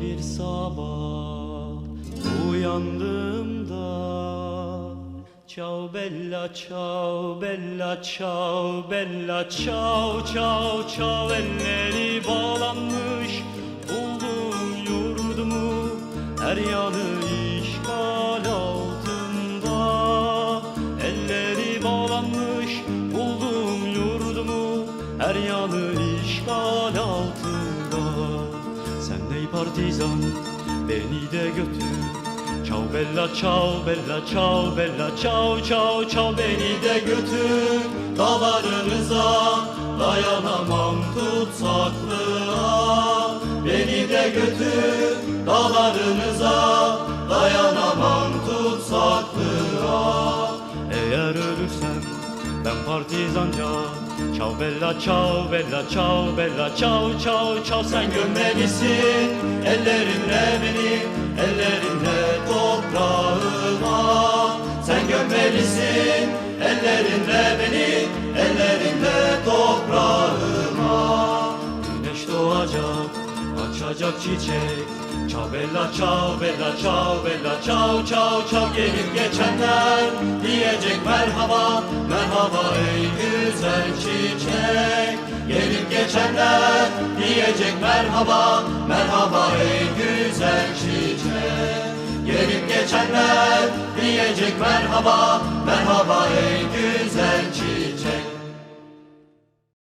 bir sabah uyandığımda ciao bella ciao bella ciao bella ciao ciao ciao elleri bağlanmış buldum yurdumu her yanı işgal altında elleri bağlanmış buldum yurdumu her yanı işgal altında sen ey partizan beni de götür ciao bella ciao bella ciao bella ciao ciao ciao beni de götür dağlarınıza dayanamam tutsaklığa beni de götür dağlarınıza dayanamam tutsaklığa eğer ölürsem ben partizanca ciao bella ciao bella ciao bella ciao ciao ciao sen gömmelisin ellerinle beni ellerinle toprağıma sen gömmelisin ellerinle beni ellerinle toprağıma güneş doğacak açacak çiçek ciao bella ciao bella ciao bella ciao ciao ciao gelip geçenler diyecek merhaba merhaba ey güzel çiçek gelip geçenler diyecek merhaba merhaba ey güzel çiçek gelip geçenler diyecek merhaba merhaba ey güzel çiçek